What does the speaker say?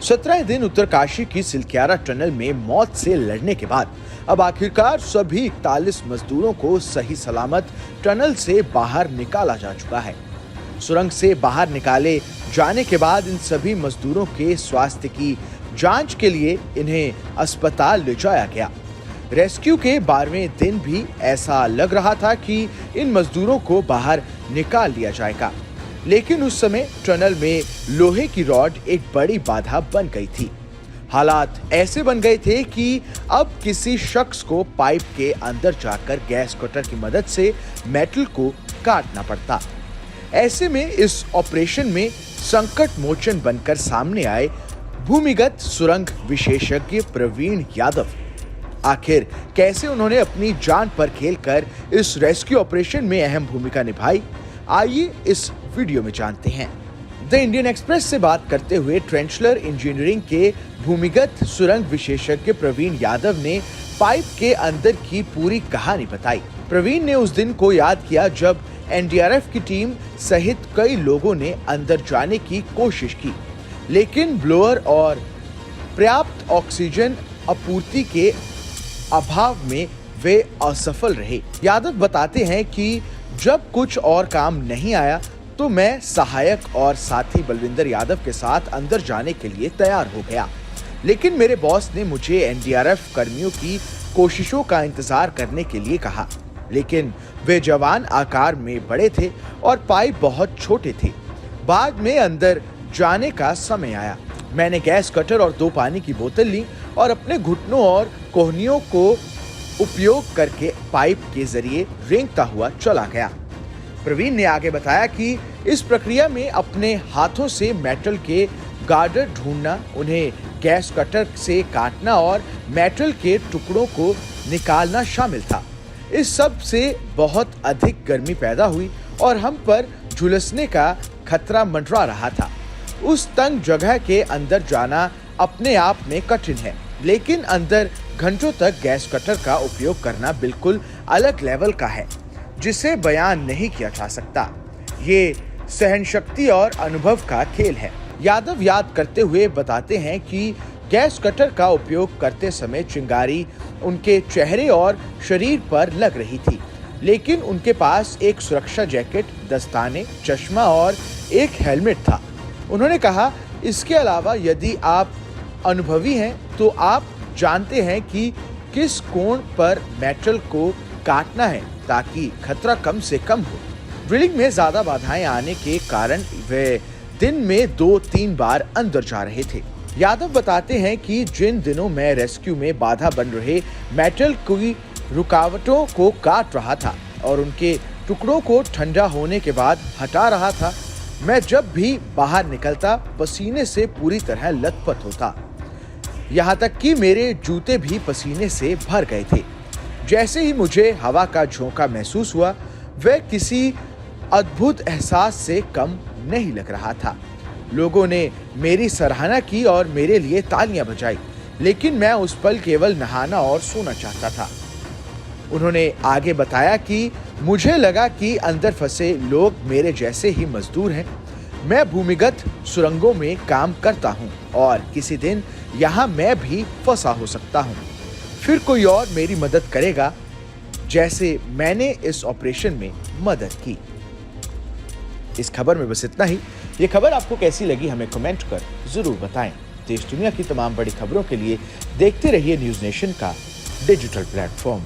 17 दिन उत्तरकाशी की सिलक्यारा टनल में मौत से लड़ने के बाद अब आखिरकार सभी 41 मजदूरों को सही सलामत टनल से बाहर निकाला जा चुका है। सुरंग से बाहर निकाले जाने के बाद इन सभी मजदूरों के स्वास्थ्य की जांच के लिए इन्हें अस्पताल ले जाया गया। रेस्क्यू के 12वें दिन भी ऐसा लग रहा था कि इन मजदूरों को बाहर निकाल लिया जाएगा, लेकिन उस समय टनल में लोहे की रॉड एक बड़ी बाधा बन गई थी। हालात ऐसे बन गए थे कि अब किसी शख्स को पाइप के अंदर जाकर गैस कटर की मदद से मेटल को काटना पड़ता। ऐसे में इस ऑपरेशन में संकट मोचन बनकर सामने आए भूमिगत सुरंग विशेषज्ञ प्रवीण यादव। आखिर कैसे उन्होंने अपनी जान पर खेलकर इस रेस्क्यू ऑपरेशन में अहम भूमिका निभाई, आइए इस वीडियो में जानते हैं। द इंडियन एक्सप्रेस से बात करते हुए ट्रेंचलर इंजीनियरिंग के भूमिगत सुरंग विशेषज्ञ प्रवीण यादव ने पाइप के अंदर की पूरी कहानी बताई। प्रवीण ने उस दिन को याद किया जब एनडीआरएफ की टीम सहित कई लोगों ने अंदर जाने की कोशिश की, लेकिन ब्लोअर और पर्याप्त ऑक्सीजन आपूर्ति के अभाव में वे असफल रहे। यादव बताते हैं कि जब कुछ और काम नहीं आया तो मैं सहायक और साथी बलविंदर यादव के साथ अंदर जाने के लिए तैयार हो गया, लेकिन मेरे बॉस ने मुझे एनडीआरएफ कर्मियों की कोशिशों का इंतजार करने के लिए कहा, लेकिन वे जवान आकार में बड़े थे और पाइप बहुत छोटे थे। बाद में अंदर जाने का समय आया। मैंने गैस कटर और 2 पानी की बोतल ली और अपने घुटनों और कोहनियों को उपयोग करके पाइप के जरिए रेंगता हुआ चला गया। प्रवीण ने आगे बताया कि इस प्रक्रिया में अपने हाथों से मेटल के गार्डर ढूंढना, उन्हें गैस कटर से काटना और मेटल के टुकड़ों को निकालना शामिल था। इस सब से बहुत अधिक गर्मी पैदा हुई और हम पर झुलसने का खतरा मंडरा रहा था। उस तंग जगह के अंदर जाना अपने आप में कठिन है, लेकिन अंदर घंटों तक गैस कटर का उपयोग करना बिल्कुल अलग लेवल का है, जिसे बयान नहीं किया जा सकता। ये सहनशक्ति और अनुभव का खेल है। यादव याद करते हुए बताते हैं कि गैस कटर का उपयोग करते समय चिंगारी उनके चेहरे और शरीर पर लग रही थी, लेकिन उनके पास एक सुरक्षा जैकेट, दस्ताने, चश्मा और एक हेलमेट था। उन्होंने कहा, इसके अलावा यदि आप अनुभवी हैं तो आप जानते हैं कि किस कोण पर मेटल को काटना है ताकि खतरा कम से कम हो। ड्रिलिंग में ज्यादा बाधाएं आने के कारण वे दिन में 2-3 बार अंदर जा रहे थे। यादव बताते हैं कि जिन दिनों मैं रेस्क्यू में बाधा बन रहे मेटल की रुकावटों को काट रहा था और उनके टुकड़ों को ठंडा होने के बाद हटा रहा था, मैं जब भी बाहर निकलता पसीने से पूरी तरह लथपथ होता। यहाँ तक कि मेरे जूते भी पसीने से भर गए थे। जैसे ही मुझे हवा का झोंका महसूस हुआ, वह किसी अद्भुत एहसास से कम नहीं लग रहा था। लोगों ने मेरी सराहना की और मेरे लिए तालियां बजाई, लेकिन मैं उस पल केवल नहाना और सोना चाहता था। उन्होंने आगे बताया कि मुझे लगा कि अंदर फंसे लोग मेरे जैसे ही मजदूर हैं। मैं भूमिगत सुरंगों में काम करता हूं और किसी दिन यहाँ मैं भी फंसा हो सकता हूँ। फिर कोई और मेरी मदद करेगा, जैसे मैंने इस ऑपरेशन में मदद की। इस खबर में बस इतना ही। ये खबर आपको कैसी लगी हमें कमेंट कर जरूर बताएं। देश दुनिया की तमाम बड़ी खबरों के लिए देखते रहिए न्यूज़ नेशन का डिजिटल प्लेटफॉर्म।